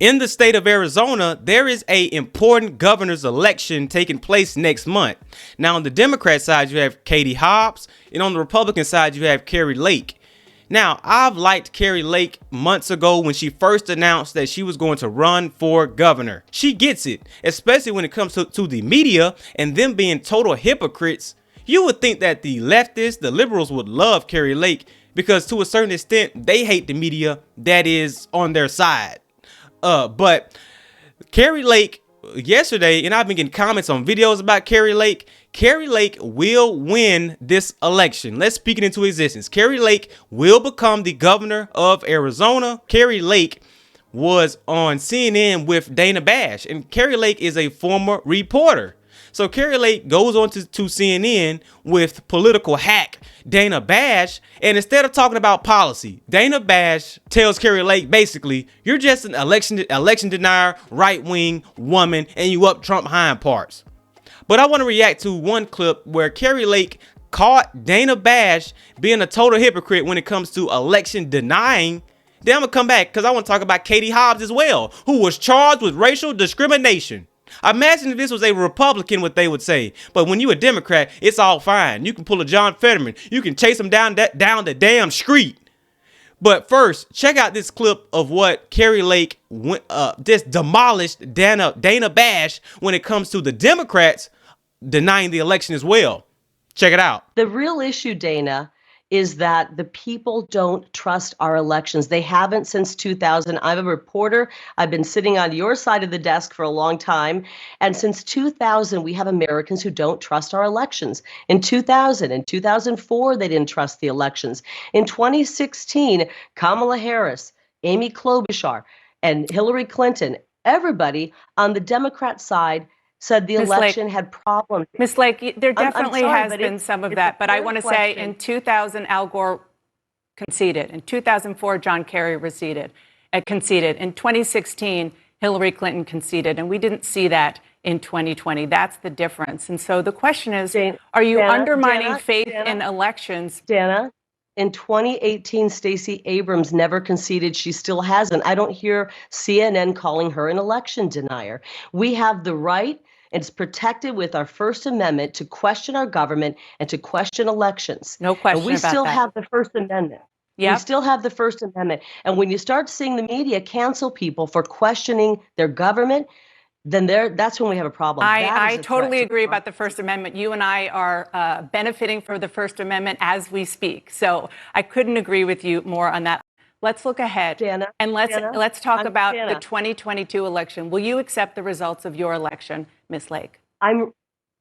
In the state of Arizona, there is a important governor's election taking place next month. Now, on the Democrat side, you have Katie Hobbs, and on the Republican side, you have Keri Lake. Now, I've liked Keri Lake months ago when she first announced that she was going to run for governor. She gets it, especially when it comes to the media and them being total hypocrites. You would think that the leftists, the liberals, would love Keri Lake because to a certain extent, they hate the media that is on their side. But Keri Lake yesterday, and I've been getting comments on videos about Keri Lake. Keri Lake will win this election. Let's speak it into existence. Keri Lake will become the governor of Arizona. Keri Lake was on CNN with Dana Bash, and Keri Lake is a former reporter. So Keri Lake goes on to CNN with political hack Dana Bash, and instead of talking about policy, Dana Bash tells Keri Lake basically, you're just an election denier, right-wing woman, and you up Trump hind parts. But I want to react to one clip where Keri Lake caught Dana Bash being a total hypocrite when it comes to election denying. Then I'm going to come back because I want to talk about Katie Hobbs as well, who was charged with racial discrimination. Imagine if this was a Republican, what they would say. But when you're a Democrat, it's all fine. You can pull a John Fetterman. You can chase him down the damn street. But first, check out this clip of what Keri Lake just demolished Dana Bash when it comes to the Democrats denying the election as well. Check it out. The real issue, Dana, is that the people don't trust our elections. They haven't since 2000. I'm a reporter. I've been sitting on your side of the desk for a long time. And since 2000, we have Americans who don't trust our elections. In 2000, in 2004, they didn't trust the elections. In 2016, Kamala Harris, Amy Klobuchar, and Hillary Clinton, everybody on the Democrat side said the election had problems. Ms. Lake, there definitely has been some of that, but I want to say in 2000, Al Gore conceded. In 2004, John Kerry conceded. In 2016, Hillary Clinton conceded, and we didn't see that in 2020. That's the difference. And so the question is, are you undermining faith in elections? Dana, in 2018, Stacey Abrams never conceded. She still hasn't. I don't hear CNN calling her an election denier. We have the right. It's protected with our First Amendment to question our government and to question elections. No question and we about still that. have the First Amendment. Yep. We still have the First Amendment. And when you start seeing the media cancel people for questioning their government, then that's when we have a problem. I totally agree about the First Amendment. You and I are benefiting from the First Amendment as we speak. So I couldn't agree with you more on that. Let's look ahead, Dana, and let's talk about the 2022 election. Will you accept the results of your election, Ms. Lake? I'm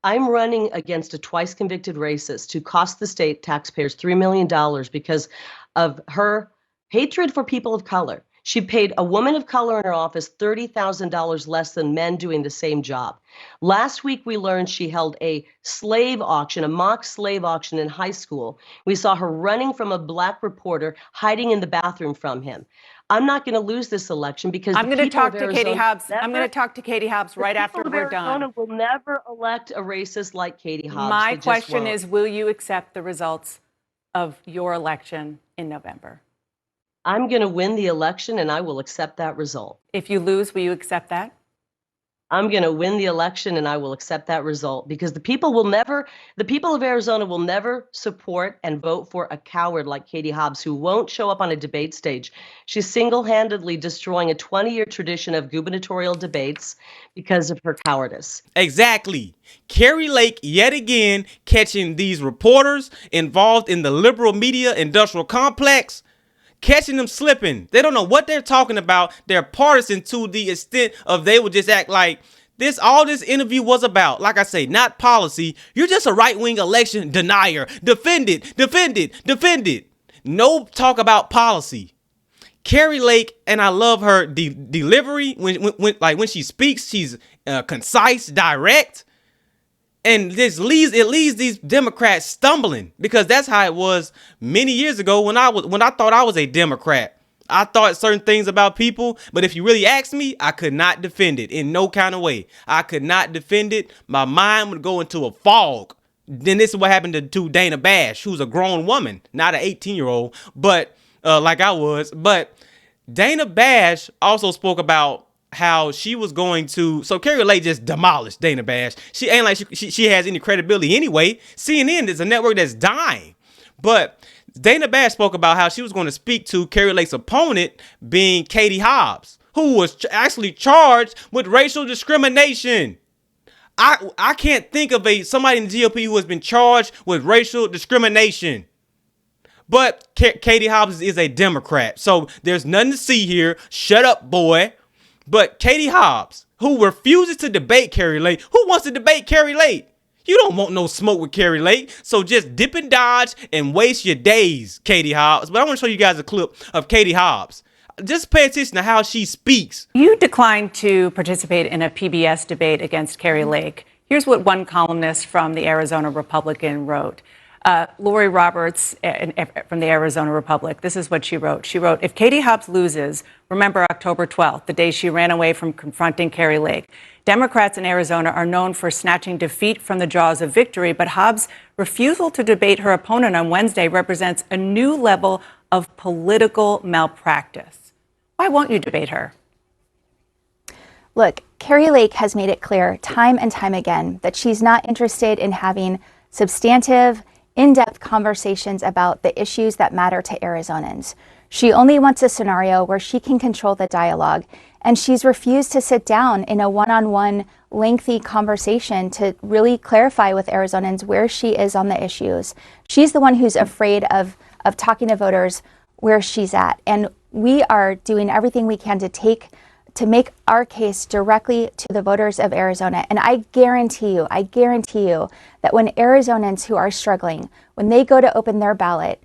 running against a twice convicted racist who cost the state taxpayers $3 million because of her hatred for people of color. She paid a woman of color in her office $30,000 less than men doing the same job. Last week, we learned she held a slave auction, a mock slave auction in high school. We saw her running from a black reporter, hiding in the bathroom from him. I'm not going to lose this election because I'm going to talk to Katie Hobbs. I'm going to talk to Katie Hobbs right after we're done. Arizona will never elect a racist like Katie Hobbs. My question is, will you accept the results of your election in November? I'm going to win the election and I will accept that result. If you lose, will you accept that? I'm going to win the election and I will accept that result because the people of Arizona will never support and vote for a coward like Katie Hobbs who won't show up on a debate stage. She's single-handedly destroying a 20-year tradition of gubernatorial debates because of her cowardice. Exactly. Keri Lake yet again catching these reporters involved in the liberal media industrial complex, catching them slipping. They don't know what they're talking about. They're partisan to the extent of they would just act like all this interview was about. Like I say, not policy. You're just a right-wing election denier. Defend it. No talk about policy. Keri Lake, and I love her delivery when she speaks. She's concise, direct. And it leaves these Democrats stumbling because that's how it was many years ago when I thought I was a Democrat. I thought certain things about people, but if you really asked me, I could not defend it in no kind of way. I could not defend it. My mind would go into a fog. Then this is what happened to Dana Bash, who's a grown woman, not an 18-year-old, but like I was. But Dana Bash also spoke about how she was going to. So Keri Lake just demolished Dana Bash. She ain't like she has any credibility anyway. CNN is a network that's dying. But Dana Bash spoke about how she was going to speak to Keri Lake's opponent, being Katie Hobbs, who was actually charged with racial discrimination. I can't think of somebody in the GOP who has been charged with racial discrimination. But Katie Hobbs is a Democrat, so there's nothing to see here. Shut up, boy. But Katie Hobbs, who refuses to debate Keri Lake, who wants to debate Keri Lake? You don't want no smoke with Keri Lake, so just dip and dodge and waste your days, Katie Hobbs. But I want to show you guys a clip of Katie Hobbs. Just pay attention to how she speaks. You declined to participate in a PBS debate against Keri Lake. Here's what one columnist from the Arizona Republican wrote. Lori Roberts from the Arizona Republic, this is what she wrote. She wrote, if Katie Hobbs loses, remember October 12th, the day she ran away from confronting Keri Lake. Democrats in Arizona are known for snatching defeat from the jaws of victory, but Hobbs' refusal to debate her opponent on Wednesday represents a new level of political malpractice. Why won't you debate her? Look, Keri Lake has made it clear time and time again that she's not interested in having substantive, in-depth conversations about the issues that matter to Arizonans. She only wants a scenario where she can control the dialogue, and she's refused to sit down in a one-on-one lengthy conversation to really clarify with Arizonans where she is on the issues. She's the one who's afraid of talking to voters where she's at, and we are doing everything we can to make our case directly to the voters of Arizona. And I guarantee you that when Arizonans who are struggling, when they go to open their ballot,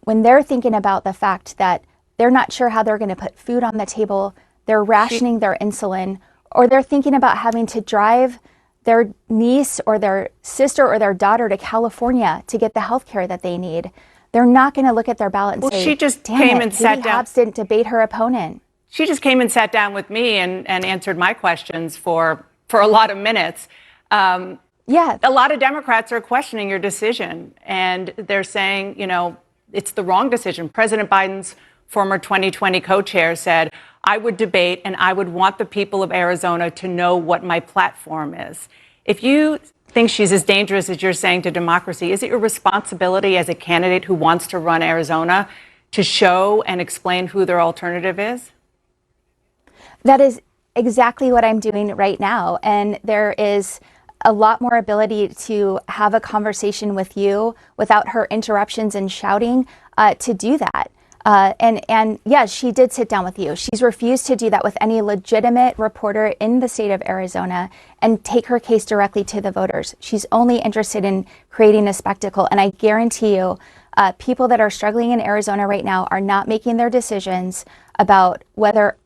when they're thinking about the fact that they're not sure how they're going to put food on the table, they're rationing their insulin, or they're thinking about having to drive their niece or their sister or their daughter to California to get the health care that they need, they're not going to look at their ballot and say, she just damn came it, and sat Katie down. Hobbs didn't debate her opponent. She just came and sat down with me and answered my questions for a lot of minutes. Yeah. A lot of Democrats are questioning your decision, and they're saying, it's the wrong decision. President Biden's former 2020 co-chair said, I would debate and I would want the people of Arizona to know what my platform is. If you think she's as dangerous as you're saying to democracy, is it your responsibility as a candidate who wants to run Arizona to show and explain who their alternative is? That is exactly what I'm doing right now. And there is a lot more ability to have a conversation with you without her interruptions and shouting to do that. And yes, she did sit down with you. She's refused to do that with any legitimate reporter in the state of Arizona and take her case directly to the voters. She's only interested in creating a spectacle. And I guarantee you, people that are struggling in Arizona right now are not making their decisions about whether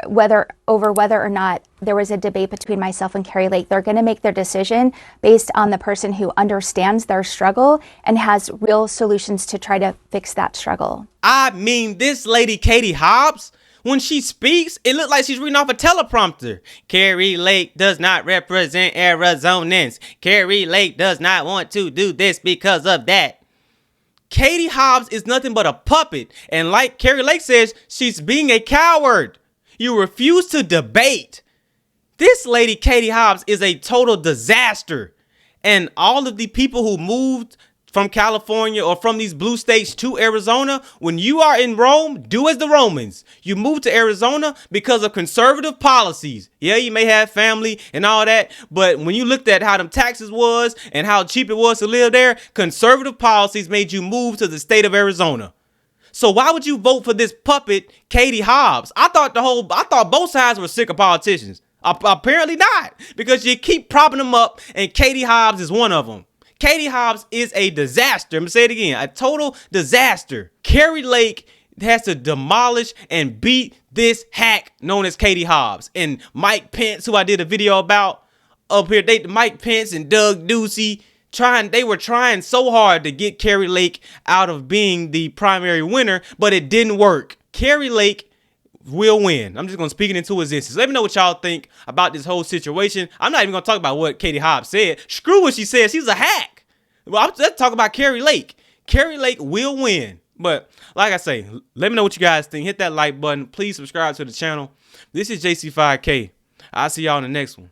or not there was a debate between myself and Keri Lake. They're going to make their decision based on the person who understands their struggle and has real solutions to try to fix that struggle. I mean, this lady, Katie Hobbs, when she speaks, it looks like she's reading off a teleprompter. Keri Lake does not represent Arizonans. Keri Lake does not want to do this because of that. Katie Hobbs is nothing but a puppet. And like Keri Lake says, she's being a coward. You refuse to debate. This lady, Katie Hobbs, is a total disaster. And all of the people who moved from California or from these blue states to Arizona, when you are in Rome, do as the Romans. You move to Arizona because of conservative policies. Yeah, you may have family and all that, but when you looked at how them taxes was and how cheap it was to live there, conservative policies made you move to the state of Arizona. So why would you vote for this puppet, Katie Hobbs? I thought both sides were sick of politicians. Apparently not, because you keep propping them up, and Katie Hobbs is one of them. Katie Hobbs is a disaster. I'm going to say it again. A total disaster. Keri Lake has to demolish and beat this hack known as Katie Hobbs. And Mike Pence, who I did a video about up here, Mike Pence and Doug Ducey, they were trying so hard to get Keri Lake out of being the primary winner, but it didn't work. Keri Lake will win. I'm just going to speak it into existence. Let me know what y'all think about this whole situation. I'm not even going to talk about what Katie Hobbs said. Screw what she said. She's a hack. Well, let's talk about Keri Lake. Keri Lake will win. But like I say, let me know what you guys think. Hit that like button. Please subscribe to the channel. This is JC5K. I'll see y'all in the next one.